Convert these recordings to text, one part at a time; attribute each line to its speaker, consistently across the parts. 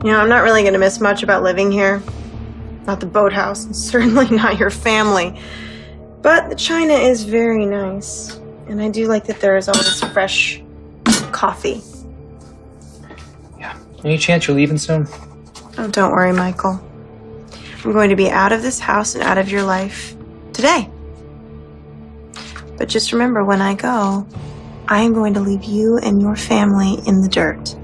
Speaker 1: You know, I'm not really going to miss much about living here. Not the boathouse, and certainly not your family. But the china is very nice. And I do like that there is always fresh coffee.
Speaker 2: Yeah. Any chance you're leaving soon?
Speaker 1: Oh, don't worry, Michael. I'm going to be out of this house and out of your life today. But just remember, when I go, I am going to leave you and your family in the dirt.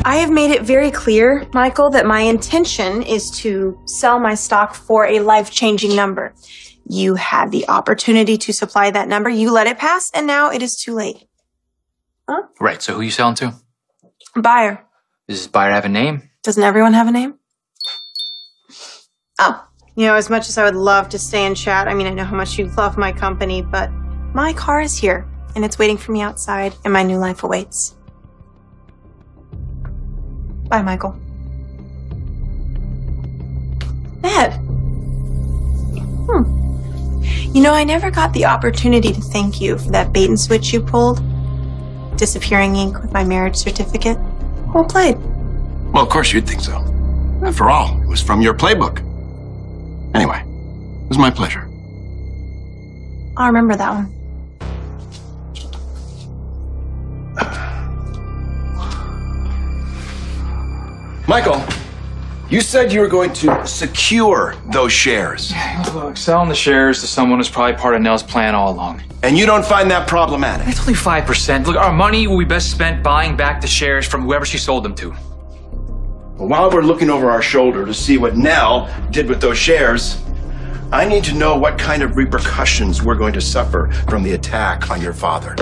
Speaker 1: I have made it very clear, Michael, that my intention is to sell my stock for a life-changing number. You had the opportunity to supply that number. You let it pass, and now it is too late. Huh?
Speaker 2: Right, so who are you selling to?
Speaker 1: Buyer.
Speaker 2: Does this buyer have a name?
Speaker 1: Doesn't everyone have a name? Oh, you know, as much as I would love to stay and chat, I mean, I know how much you love my company, but my car is here, and it's waiting for me outside, and my new life awaits. Bye, Michael. Ned. You know, I never got the opportunity to thank you for that bait and switch you pulled. Disappearing ink with my marriage certificate. Well played.
Speaker 3: Well, of course you'd think so. After all, it was from your playbook. Anyway, it was my pleasure.
Speaker 1: I'll remember that one.
Speaker 3: Michael, you said you were going to secure those shares.
Speaker 2: Look, selling the shares to someone was probably part of Nelle's plan all along.
Speaker 3: And you don't find that problematic?
Speaker 2: It's only 5%. Look, our money will be best spent buying back the shares from whoever she sold them to.
Speaker 3: Well, while we're looking over our shoulder to see what Nelle did with those shares, I need to know what kind of repercussions we're going to suffer from the attack on your father.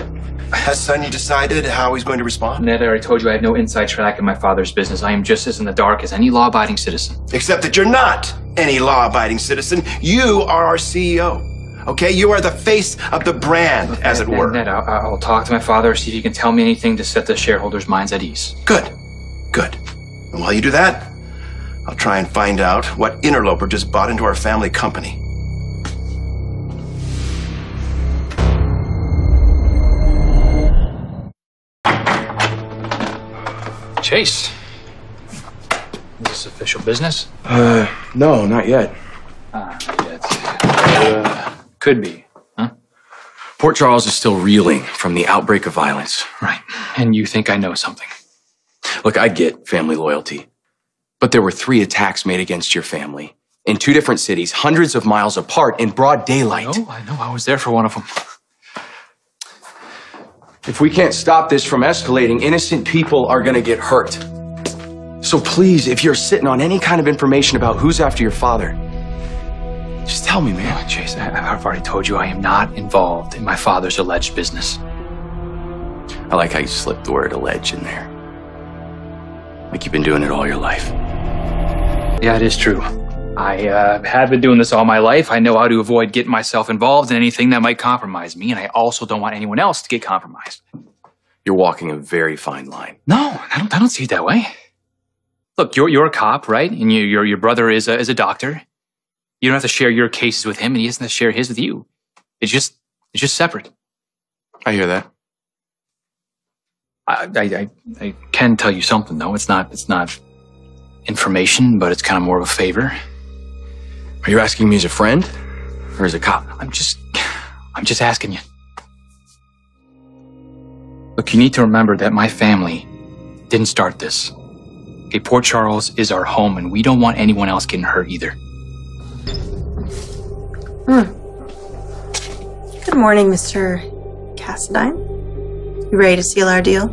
Speaker 3: Has Sonny decided how he's going to respond?
Speaker 2: Ned, I already told you I have no inside track in my father's business. I am just as in the dark as any law-abiding citizen.
Speaker 3: Except that you're not any law-abiding citizen. You are our CEO. Okay? You are the face of the brand,
Speaker 2: Look,
Speaker 3: as it were.
Speaker 2: Ned, I'll talk to my father, see if he can tell me anything to set the shareholders' minds at ease.
Speaker 3: Good. Good. And while you do that, I'll try and find out what interloper just bought into our family company.
Speaker 2: Chase, is this official business?
Speaker 4: No, not yet.
Speaker 2: Could be, huh?
Speaker 4: Port Charles is still reeling from the outbreak of violence.
Speaker 2: Right. And you think I know something?
Speaker 4: Look, I get family loyalty, but there were 3 attacks made against your family in 2 different cities, hundreds of miles apart in broad daylight.
Speaker 2: I know. I was there for one of them.
Speaker 4: If we can't stop this from escalating, innocent people are gonna get hurt. So please, if you're sitting on any kind of information about who's after your father, just tell me, man.
Speaker 2: Oh, Chase, I've already told you I am not involved in my father's alleged business.
Speaker 4: I like how you slipped the word alleged in there. Like you've been doing it all your life.
Speaker 2: Yeah, it is true. I have been doing this all my life. I know how to avoid getting myself involved in anything that might compromise me, and I also don't want anyone else to get compromised.
Speaker 4: You're walking a very fine line.
Speaker 2: No, I don't see it that way. Look, you're a cop, right? And your brother is a doctor. You don't have to share your cases with him, and he doesn't have to share his with you. It's just separate.
Speaker 4: I hear that.
Speaker 2: I can tell you something though. It's not information, but it's kind of more of a favor.
Speaker 4: Are you asking me as a friend or as a cop?
Speaker 2: I'm just asking you. Look, you need to remember that my family didn't start this. Okay, Port Charles is our home, and we don't want anyone else getting hurt either.
Speaker 1: Good morning, Mr. Cassadine. You ready to seal our deal?